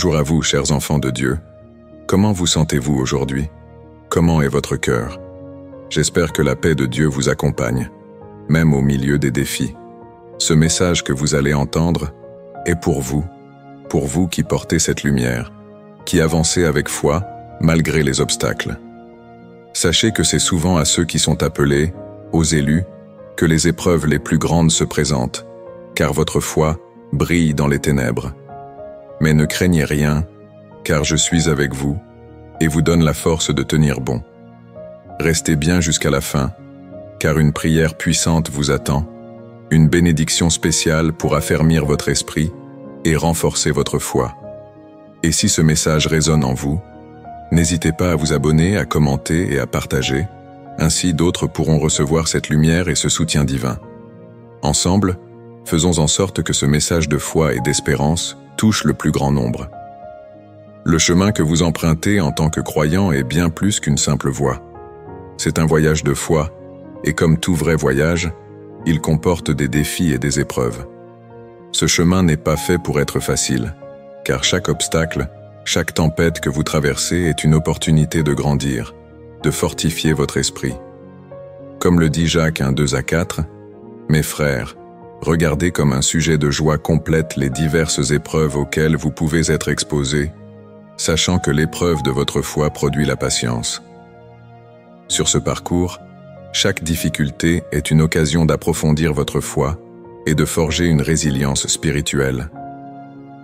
Bonjour à vous, chers enfants de Dieu. Comment vous sentez-vous aujourd'hui? Comment est votre cœur? J'espère que la paix de Dieu vous accompagne, même au milieu des défis. Ce message que vous allez entendre est pour vous qui portez cette lumière, qui avancez avec foi malgré les obstacles. Sachez que c'est souvent à ceux qui sont appelés, aux élus, que les épreuves les plus grandes se présentent, car votre foi brille dans les ténèbres. Mais ne craignez rien, car je suis avec vous et vous donne la force de tenir bon. Restez bien jusqu'à la fin, car une prière puissante vous attend, une bénédiction spéciale pour affermir votre esprit et renforcer votre foi. Et si ce message résonne en vous, n'hésitez pas à vous abonner, à commenter et à partager, ainsi d'autres pourront recevoir cette lumière et ce soutien divin. Ensemble, faisons en sorte que ce message de foi et d'espérance touche le plus grand nombre. Le chemin que vous empruntez en tant que croyant est bien plus qu'une simple voie. C'est un voyage de foi, et comme tout vrai voyage, il comporte des défis et des épreuves. Ce chemin n'est pas fait pour être facile, car chaque obstacle, chaque tempête que vous traversez est une opportunité de grandir, de fortifier votre esprit. Comme le dit Jacques 1:2-4, « Mes frères, regardez comme un sujet de joie complète les diverses épreuves auxquelles vous pouvez être exposés, sachant que l'épreuve de votre foi produit la patience. » Sur ce parcours, chaque difficulté est une occasion d'approfondir votre foi et de forger une résilience spirituelle.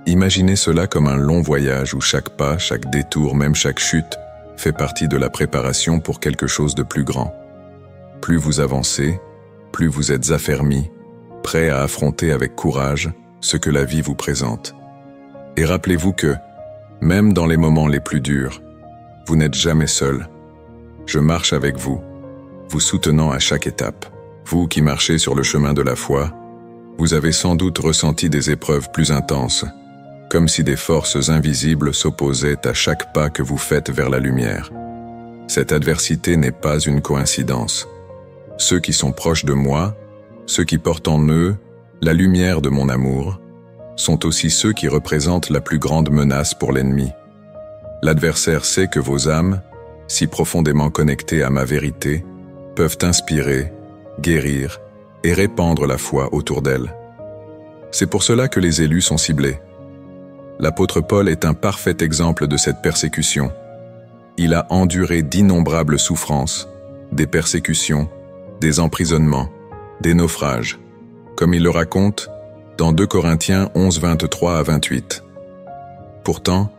Imaginez cela comme un long voyage où chaque pas, chaque détour, même chaque chute, fait partie de la préparation pour quelque chose de plus grand. Plus vous avancez, plus vous êtes affermis, prêt à affronter avec courage ce que la vie vous présente. Et rappelez-vous que, même dans les moments les plus durs, vous n'êtes jamais seul. Je marche avec vous, vous soutenant à chaque étape. Vous qui marchez sur le chemin de la foi, vous avez sans doute ressenti des épreuves plus intenses, comme si des forces invisibles s'opposaient à chaque pas que vous faites vers la lumière. Cette adversité n'est pas une coïncidence. Ceux qui sont proches de moi, ceux qui portent en eux la lumière de mon amour, sont aussi ceux qui représentent la plus grande menace pour l'ennemi. L'adversaire sait que vos âmes, si profondément connectées à ma vérité, peuvent inspirer, guérir et répandre la foi autour d'elles. C'est pour cela que les élus sont ciblés. L'apôtre Paul est un parfait exemple de cette persécution. Il a enduré d'innombrables souffrances, des persécutions, des emprisonnements, des naufrages, comme il le raconte dans 2 Corinthiens 11:23-28. Pourtant,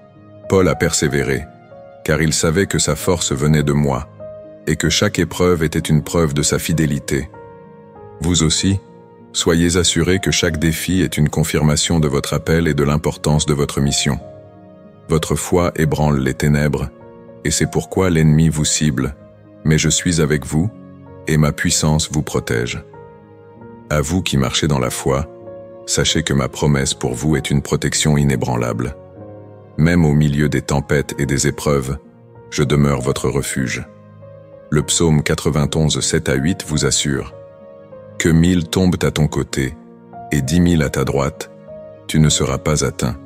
Paul a persévéré, car il savait que sa force venait de moi, et que chaque épreuve était une preuve de sa fidélité. Vous aussi, soyez assurés que chaque défi est une confirmation de votre appel et de l'importance de votre mission. Votre foi ébranle les ténèbres, et c'est pourquoi l'ennemi vous cible, mais je suis avec vous, et ma puissance vous protège. À vous qui marchez dans la foi, sachez que ma promesse pour vous est une protection inébranlable. Même au milieu des tempêtes et des épreuves, je demeure votre refuge. Le psaume 91, 7-8 vous assure « Que 1000 tombent à ton côté et 10 000 à ta droite, tu ne seras pas atteint.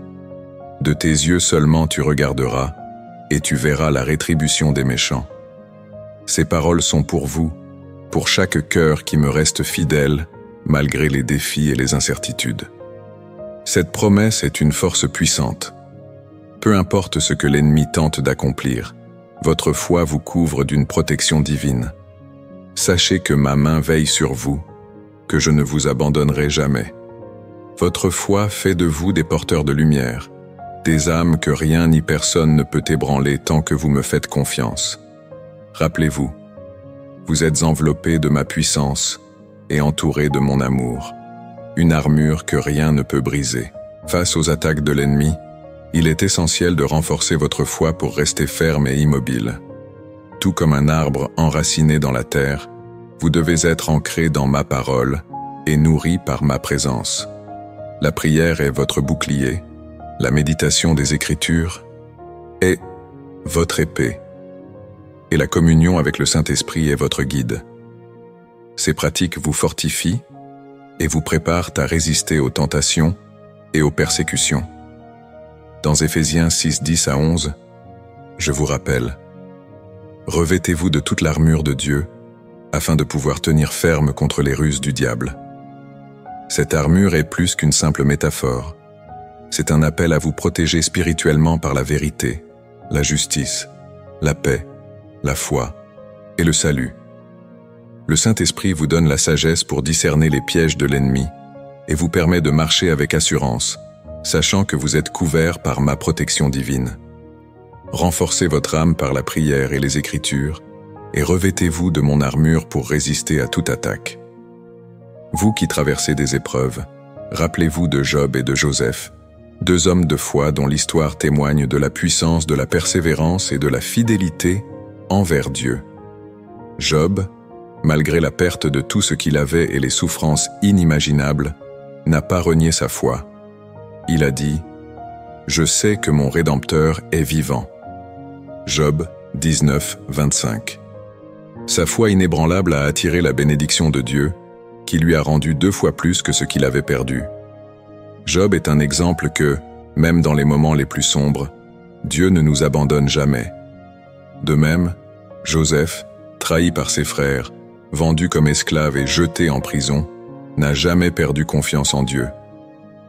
De tes yeux seulement tu regarderas, et tu verras la rétribution des méchants. » Ces paroles sont pour vous, pour chaque cœur qui me reste fidèle, malgré les défis et les incertitudes. Cette promesse est une force puissante. Peu importe ce que l'ennemi tente d'accomplir, votre foi vous couvre d'une protection divine. Sachez que ma main veille sur vous, que je ne vous abandonnerai jamais. Votre foi fait de vous des porteurs de lumière, des âmes que rien ni personne ne peut ébranler tant que vous me faites confiance. Rappelez-vous, vous êtes enveloppés de ma puissance et entourés de mon amour, une armure que rien ne peut briser. Face aux attaques de l'ennemi, il est essentiel de renforcer votre foi pour rester ferme et immobile. Tout comme un arbre enraciné dans la terre, vous devez être ancré dans ma parole et nourri par ma présence. La prière est votre bouclier, la méditation des Écritures est votre épée, et la communion avec le Saint-Esprit est votre guide. Ces pratiques vous fortifient et vous préparent à résister aux tentations et aux persécutions. Dans Éphésiens 6, 10 à 11, je vous rappelle, revêtez-vous de toute l'armure de Dieu, afin de pouvoir tenir ferme contre les ruses du diable. Cette armure est plus qu'une simple métaphore. C'est un appel à vous protéger spirituellement par la vérité, la justice, la paix, la foi et le salut. Le Saint-Esprit vous donne la sagesse pour discerner les pièges de l'ennemi et vous permet de marcher avec assurance, sachant que vous êtes couvert par ma protection divine. Renforcez votre âme par la prière et les Écritures, et revêtez-vous de mon armure pour résister à toute attaque. Vous qui traversez des épreuves, rappelez-vous de Job et de Joseph, deux hommes de foi dont l'histoire témoigne de la puissance de la persévérance et de la fidélité envers Dieu. Job, malgré la perte de tout ce qu'il avait et les souffrances inimaginables, n'a pas renié sa foi. Il a dit « Je sais que mon Rédempteur est vivant ». Job 19, 25. Sa foi inébranlable a attiré la bénédiction de Dieu, qui lui a rendu 2 fois plus que ce qu'il avait perdu. Job est un exemple que, même dans les moments les plus sombres, Dieu ne nous abandonne jamais. De même, Joseph, trahi par ses frères, vendu comme esclave et jeté en prison, n'a jamais perdu confiance en Dieu.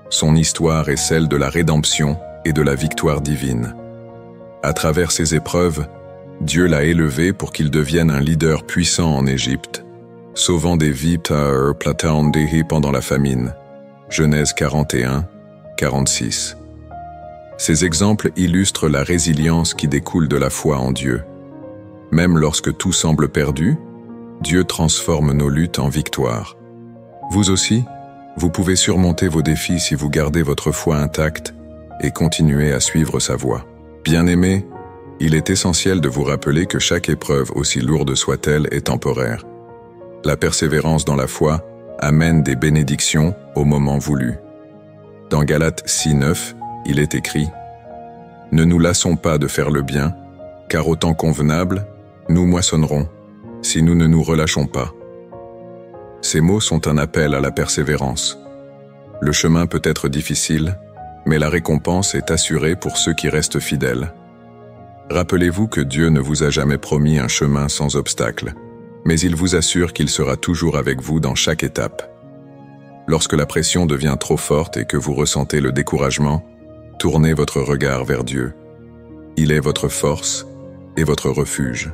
Son histoire est celle de la rédemption et de la victoire divine. À travers ces épreuves, Dieu l'a élevé pour qu'il devienne un leader puissant en Égypte, sauvant des vies pendant la famine. Genèse 41, 46. Ces exemples illustrent la résilience qui découle de la foi en Dieu. Même lorsque tout semble perdu, Dieu transforme nos luttes en victoire. Vous aussi, vous pouvez surmonter vos défis si vous gardez votre foi intacte et continuez à suivre sa voie. Bien-aimés, il est essentiel de vous rappeler que chaque épreuve, aussi lourde soit-elle, est temporaire. La persévérance dans la foi amène des bénédictions au moment voulu. Dans Galates 6:9, il est écrit « Ne nous lassons pas de faire le bien, car au temps convenable, nous moissonnerons, si nous ne nous relâchons pas. » Ces mots sont un appel à la persévérance. Le chemin peut être difficile, mais la récompense est assurée pour ceux qui restent fidèles. Rappelez-vous que Dieu ne vous a jamais promis un chemin sans obstacle, mais il vous assure qu'il sera toujours avec vous dans chaque étape. Lorsque la pression devient trop forte et que vous ressentez le découragement, tournez votre regard vers Dieu. Il est votre force et votre refuge.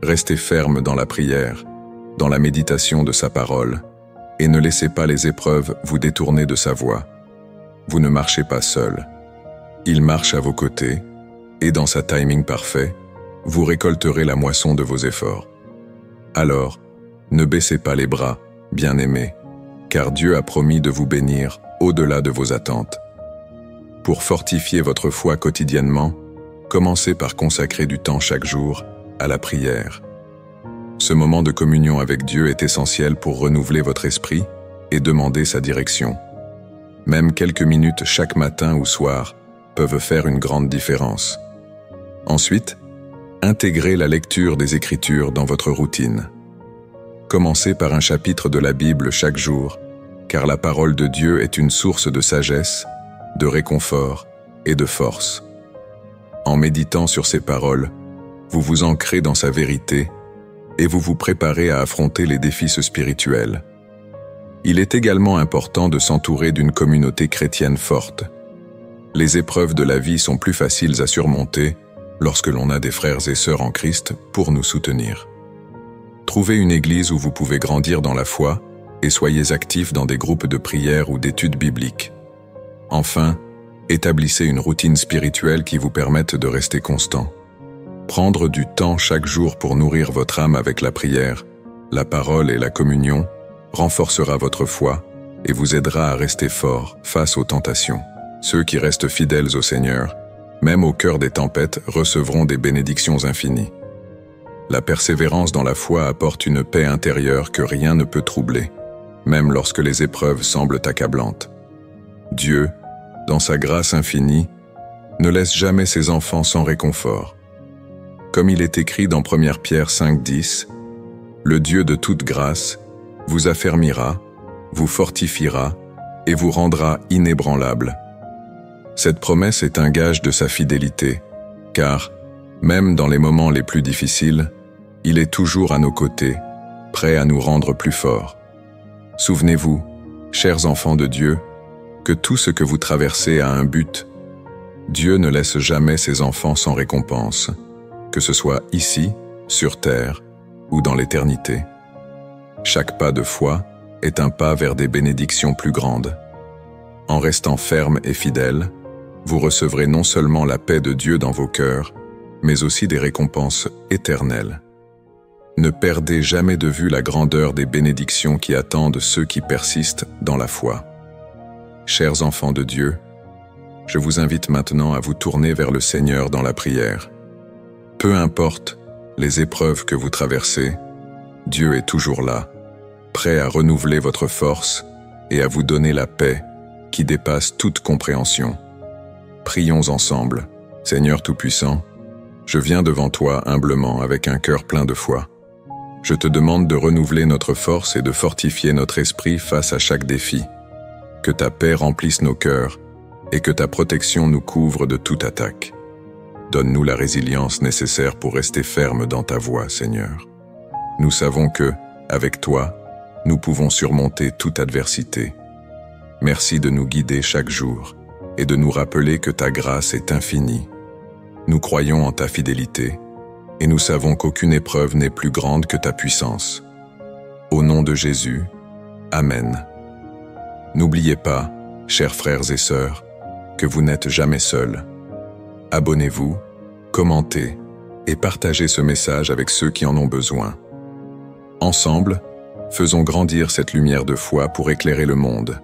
Restez ferme dans la prière, dans la méditation de sa parole, et ne laissez pas les épreuves vous détourner de sa voie. Vous ne marchez pas seul. Il marche à vos côtés, et dans sa timing parfait, vous récolterez la moisson de vos efforts. Alors, ne baissez pas les bras, bien-aimés, car Dieu a promis de vous bénir au-delà de vos attentes. Pour fortifier votre foi quotidiennement, commencez par consacrer du temps chaque jour à la prière. Ce moment de communion avec Dieu est essentiel pour renouveler votre esprit et demander sa direction. Même quelques minutes chaque matin ou soir peuvent faire une grande différence. Ensuite, intégrez la lecture des Écritures dans votre routine. Commencez par un chapitre de la Bible chaque jour, car la parole de Dieu est une source de sagesse, de réconfort et de force. En méditant sur ces paroles, vous vous ancrez dans sa vérité et vous vous préparez à affronter les défis spirituels. Il est également important de s'entourer d'une communauté chrétienne forte. Les épreuves de la vie sont plus faciles à surmonter lorsque l'on a des frères et sœurs en Christ pour nous soutenir. Trouvez une église où vous pouvez grandir dans la foi et soyez actifs dans des groupes de prière ou d'études bibliques. Enfin, établissez une routine spirituelle qui vous permette de rester constant. Prendre du temps chaque jour pour nourrir votre âme avec la prière, la parole et la communion renforcera votre foi et vous aidera à rester fort face aux tentations. Ceux qui restent fidèles au Seigneur, même au cœur des tempêtes, recevront des bénédictions infinies. La persévérance dans la foi apporte une paix intérieure que rien ne peut troubler, même lorsque les épreuves semblent accablantes. Dieu, dans sa grâce infinie, ne laisse jamais ses enfants sans réconfort. Comme il est écrit dans 1 Pierre 5:10, « Le Dieu de toute grâce vous affermira, vous fortifiera et vous rendra inébranlable. » Cette promesse est un gage de sa fidélité, car, même dans les moments les plus difficiles, il est toujours à nos côtés, prêt à nous rendre plus forts. Souvenez-vous, chers enfants de Dieu, que tout ce que vous traversez a un but. Dieu ne laisse jamais ses enfants sans récompense, que ce soit ici, sur terre, ou dans l'éternité. Chaque pas de foi est un pas vers des bénédictions plus grandes. En restant ferme et fidèle, vous recevrez non seulement la paix de Dieu dans vos cœurs, mais aussi des récompenses éternelles. Ne perdez jamais de vue la grandeur des bénédictions qui attendent ceux qui persistent dans la foi. Chers enfants de Dieu, je vous invite maintenant à vous tourner vers le Seigneur dans la prière. Peu importe les épreuves que vous traversez, Dieu est toujours là, prêt à renouveler votre force et à vous donner la paix qui dépasse toute compréhension. Prions ensemble. Seigneur Tout-Puissant, je viens devant toi humblement avec un cœur plein de foi. Je te demande de renouveler notre force et de fortifier notre esprit face à chaque défi. Que ta paix remplisse nos cœurs et que ta protection nous couvre de toute attaque. Donne-nous la résilience nécessaire pour rester ferme dans ta voie, Seigneur. Nous savons que, avec toi, nous pouvons surmonter toute adversité. Merci de nous guider chaque jour et de nous rappeler que ta grâce est infinie. Nous croyons en ta fidélité et nous savons qu'aucune épreuve n'est plus grande que ta puissance. Au nom de Jésus, Amen. N'oubliez pas, chers frères et sœurs, que vous n'êtes jamais seuls. Abonnez-vous, commentez et partagez ce message avec ceux qui en ont besoin. Ensemble, faisons grandir cette lumière de foi pour éclairer le monde.